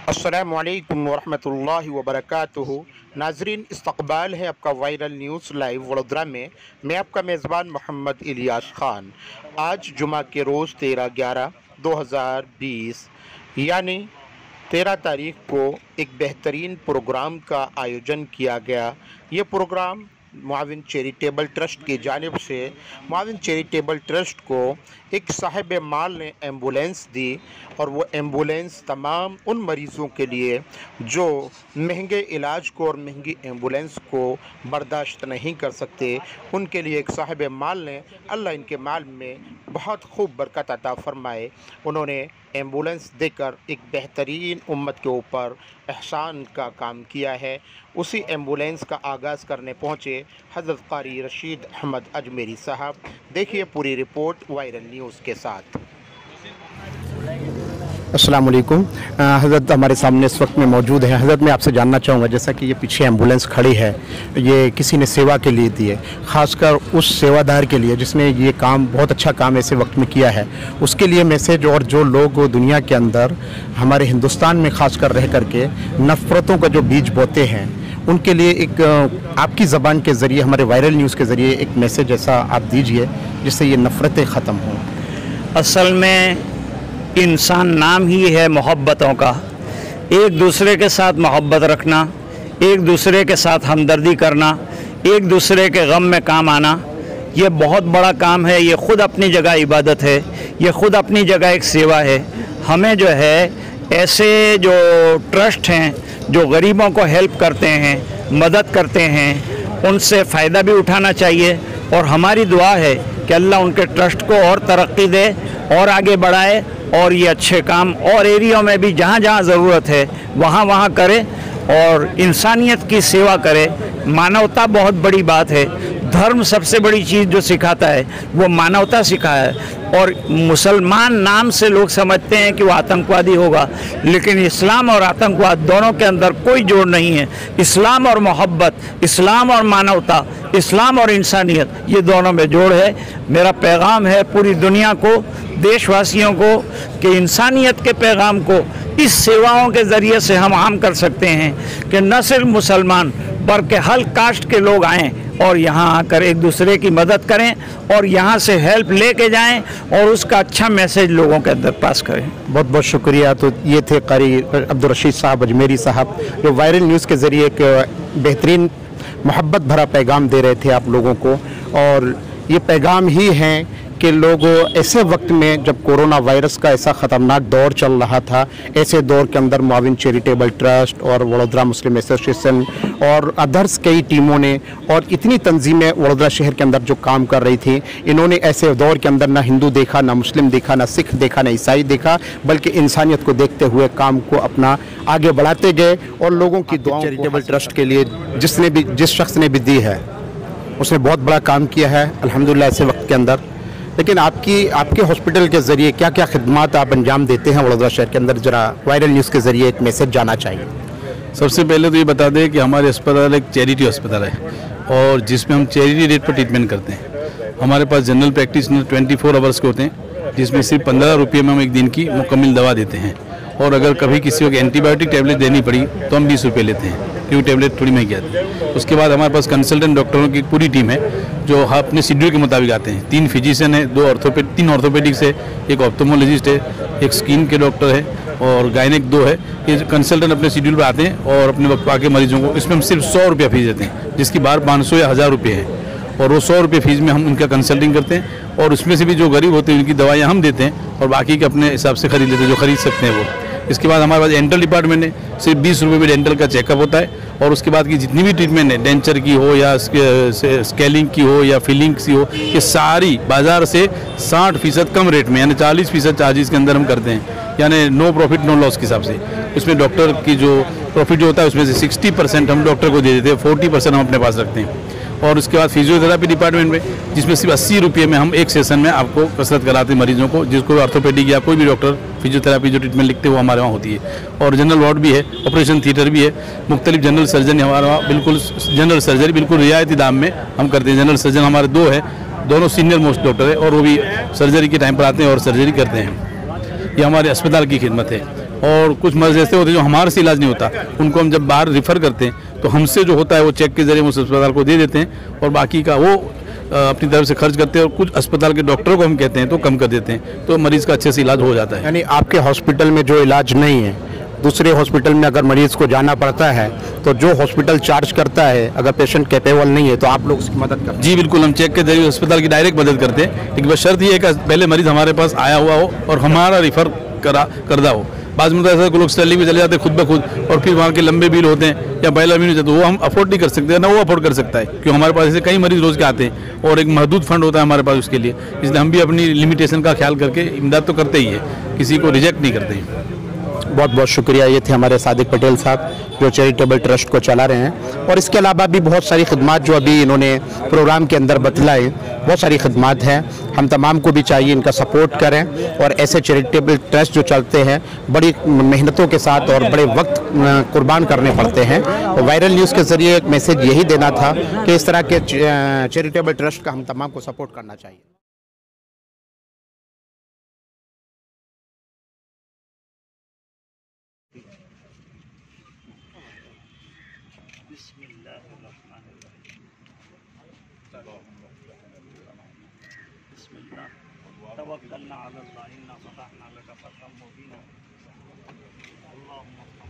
अस्सलामुअलैकुम वरहमतुल्लाहि वबरकातुहू। नाजरीन, इस्तकबाल है आपका वायरल न्यूज़ लाइव वडोदरा में। मैं आपका मेज़बान मोहम्मद इलियास ख़ान। आज जुमा के रोज़ 13/11/2020 यानी 13 तारीख को एक बेहतरीन प्रोग्राम का आयोजन किया गया। ये प्रोग्राम मुआविन चैरिटेबल ट्रस्ट की जानिब से मुआविन चैरिटेबल ट्रस्ट को एक साहिब माल ने एम्बुलेंस दी, और वो एम्बुलेंस तमाम उन मरीज़ों के लिए जो महंगे इलाज को और महंगी एम्बुलेंस को बर्दाश्त नहीं कर सकते, उनके लिए एक साहिब माल ने, अल्लाह इनके माल में बहुत खूब बरकत अता फ़रमाए, उन्होंने एम्बुलेंस देकर एक बेहतरीन उम्मत के ऊपर एहसान का काम किया है। उसी एम्बुलेंस का आगाज़ करने पहुँचे हज़रत क़ारी रशीद अहमद अजमेरी साहब। देखिए पूरी रिपोर्ट वायरल न्यूज़ के साथ। अस्सलाम वालेकुम। हज़रत हमारे सामने इस वक्त में मौजूद है। हज़रत, मैं आपसे जानना चाहूँगा, जैसा कि ये पीछे एम्बुलेंस खड़ी है, ये किसी ने सेवा के लिए दी है, ख़ासकर उस सेवादार के लिए जिसने ये काम, बहुत अच्छा काम ऐसे वक्त में किया है, उसके लिए मैसेज, और जो लोग दुनिया के अंदर हमारे हिंदुस्तान में ख़ासकर रह करके नफ़रतों का जो बीज बोते हैं, उनके लिए एक आपकी ज़बान के ज़रिए, हमारे वायरल न्यूज़ के ज़रिए एक मैसेज ऐसा आप दीजिए जिससे ये नफ़रतें ख़त्म हों। असल में इंसान नाम ही है मोहब्बतों का। एक दूसरे के साथ मोहब्बत रखना, एक दूसरे के साथ हमदर्दी करना, एक दूसरे के गम में काम आना, ये बहुत बड़ा काम है। ये ख़ुद अपनी जगह इबादत है, ये ख़ुद अपनी जगह एक सेवा है। हमें जो है ऐसे जो ट्रस्ट हैं जो गरीबों को हेल्प करते हैं, मदद करते हैं, उनसे फ़ायदा भी उठाना चाहिए। और हमारी दुआ है कि अल्लाह उनके ट्रस्ट को और तरक्की दे और आगे बढ़ाए, और ये अच्छे काम और एरिया में भी जहाँ जहाँ ज़रूरत है वहाँ वहाँ करे और इंसानियत की सेवा करे। मानवता बहुत बड़ी बात है। धर्म सबसे बड़ी चीज़ जो सिखाता है वो मानवता सिखाया है। और मुसलमान नाम से लोग समझते हैं कि वो आतंकवादी होगा, लेकिन इस्लाम और आतंकवाद दोनों के अंदर कोई जोड़ नहीं है। इस्लाम और मोहब्बत, इस्लाम और मानवता, इस्लाम और इंसानियत, ये दोनों में जोड़ है। मेरा पैगाम है पूरी दुनिया को, देशवासियों को, कि इंसानियत के पैगाम को इस सेवाओं के ज़रिए से हम आम कर सकते हैं कि न सिर्फ मुसलमान बल्कि हर कास्ट के लोग आएँ और यहाँ आकर एक दूसरे की मदद करें और यहाँ से हेल्प लेके जाएं और उसका अच्छा मैसेज लोगों के अंदर पास करें। बहुत बहुत शुक्रिया। तो ये थे क़ारी अब्दुल रशीद साहब अजमेरी साहब, जो वायरल न्यूज़ के ज़रिए एक बेहतरीन मोहब्बत भरा पैगाम दे रहे थे आप लोगों को। और ये पैगाम ही हैं कि लोग ऐसे वक्त में जब कोरोना वायरस का ऐसा ख़तरनाक दौर चल रहा था, ऐसे दौर के अंदर मुआविन चैरिटेबल ट्रस्ट और वडोदरा मुस्लिम एसोसिएशन और अदर्स कई टीमों ने और इतनी तंजीमें वडोदरा शहर के अंदर जो काम कर रही थी, इन्होंने ऐसे दौर के अंदर ना हिंदू देखा, ना मुस्लिम देखा, ना सिख देखा, ना ईसाई देखा, बल्कि इंसानियत को देखते हुए काम को अपना आगे बढ़ाते गए। और लोगों की दुआओं चैरिटेबल ट्रस्ट के लिए जिस शख्स ने भी दी है, उसने बहुत बड़ा काम किया है अल्हम्दुलिल्लाह ऐसे वक्त के अंदर। लेकिन आपके हॉस्पिटल के ज़रिए क्या क्या खिदमात आप अंजाम देते हैं वडोदरा शहर के अंदर, ज़रा वायरल न्यूज़ के ज़रिए एक मैसेज जाना चाहिए। सबसे पहले तो ये बता दें कि हमारे अस्पताल एक चैरिटी अस्पताल है और जिसमें हम चैरिटी रेट पर ट्रीटमेंट करते हैं। हमारे पास जनरल प्रैक्टिशनर 24 आवर्स के होते हैं, जिसमें सिर्फ 15 रुपये में हम एक दिन की मुकम्मल दवा देते हैं। और अगर कभी किसी को एंटीबायोटिक टैबलेट देनी पड़ी तो हम 20 रुपये लेते हैं, क्योंकि टैबलेट थोड़ी महंगी आती है। उसके बाद हमारे पास कंसल्टेंट डॉक्टरों की पूरी टीम है जो अपने शेड्यूल के मुताबिक आते हैं। 3 फिजिशियन है, 3 ऑर्थोपेडिक्स है, एक ऑप्थोमोलॉजिस्ट है, एक स्किन के डॉक्टर है और गायनेक 2 है। ये कंसल्टेंट अपने शेड्यूल पर आते हैं और अपने वक्त आके मरीजों को, इसमें हम सिर्फ 100 रुपया फीस देते हैं, जिसकी बाहर 500 या 1000 रुपये है। और वो 100 रुपये फीस में हम उनका कंसल्टिंग करते हैं और उसमें से भी जो गरीब होते हैं उनकी दवाइयाँ हम देते हैं और बाकी के अपने हिसाब से खरीद लेते हैं जो खरीद सकते हैं वो। इसके बाद हमारे पास डेंटल डिपार्टमेंट है, सिर्फ 20 रुपये में डेंटल का चेकअप होता है। और उसके बाद की जितनी भी ट्रीटमेंट है, डेंचर की हो या स्केलिंग की हो या फिलिंग की हो, ये सारी बाज़ार से 60% कम रेट में, यानी 40% चार्जेस के अंदर हम करते हैं, यानी नो प्रॉफिट नो लॉस के हिसाब से। उसमें डॉक्टर की जो प्रॉफिट जो होता है उसमें से 60% हम डॉक्टर को दे देते हैं, 40% हम अपने पास रखते हैं। और उसके बाद फिजियोथेरापी डिपार्टमेंट में, जिसमें सिर्फ 80 रुपये में हम एक सेशन में आपको कसरत कराते हैं मरीजों को, जिसको ऑर्थोपेडिक या कोई भी डॉक्टर फिजियोथेरापी जो ट्रीटमेंट लिखते हैं वो हमारे वहाँ होती है। और जनरल वार्ड भी है, ऑपरेशन थिएटर भी है, मुख्तलिफ जनरल सर्जन हमारे वहाँ बिल्कुल जनरल सर्जरी बिल्कुल रियायती दाम में हम करते हैं। जनरल सर्जन हमारे 2 है, दोनों सीनियर मोस्ट डॉक्टर है और वो भी सर्जरी के टाइम पर आते हैं और सर्जरी करते हैं। ये हमारे अस्पताल की खिदमत है। और कुछ मरीज ऐसे होते हैं जो हमारे से इलाज नहीं होता, उनको हम जब बाहर रिफ़र करते हैं तो हमसे जो होता है वो चेक के जरिए उस अस्पताल को दे देते हैं और बाकी का वो अपनी तरफ से खर्च करते हैं और कुछ अस्पताल के डॉक्टरों को हम कहते हैं तो कम कर देते हैं, तो मरीज़ का अच्छे से इलाज हो जाता है। यानी आपके हॉस्पिटल में जो इलाज नहीं है, दूसरे हॉस्पिटल में अगर मरीज़ को जाना पड़ता है तो जो हॉस्पिटल चार्ज करता है, अगर पेशेंट कैपेबल नहीं है तो आप लोग उसकी मदद करते हैं? जी बिल्कुल, हम चेक के जरिए अस्पताल की डायरेक्ट मदद करते हैं, लेकिन बस शर्त ये है कि पहले मरीज़ हमारे पास आया हुआ हो और हमारा रिफ़र करदा हो। बाद में तो ऐसा लोग स्टैली में चले जाते हैं खुद ब खुद, और फिर वहाँ के लंबे बिल होते हैं या पहला बिल होता है, तो वो हम अफोर्ड नहीं कर सकते, ना वो अफोर्ड कर सकता है, क्योंकि हमारे पास ऐसे कई मरीज रोज़ के आते हैं और एक महदूद फंड होता है हमारे पास उसके लिए, इसलिए हम भी अपनी लिमिटेशन का ख्याल करके इमदाद तो करते ही है, किसी को रिजेक्ट नहीं करते हैं। बहुत बहुत शुक्रिया। ये थे हमारे सादिक पटेल साहब जो चैरिटेबल ट्रस्ट को चला रहे हैं, और इसके अलावा भी बहुत सारी खिदमत जो अभी इन्होंने प्रोग्राम के अंदर बतलाई, बहुत सारी खिदमत हैं। हम तमाम को भी चाहिए इनका सपोर्ट करें, और ऐसे चैरिटेबल ट्रस्ट जो चलते हैं बड़ी मेहनतों के साथ और बड़े वक्त कुर्बान करने पड़ते हैं। वायरल न्यूज़ के ज़रिए एक मैसेज यही देना था कि इस तरह के चैरिटेबल ट्रस्ट का हम तमाम को सपोर्ट करना चाहिए। तवक्कलना अला अल्लाह इन्ना फतहना लका फतहम मुबीना। अल्लाहुम्मा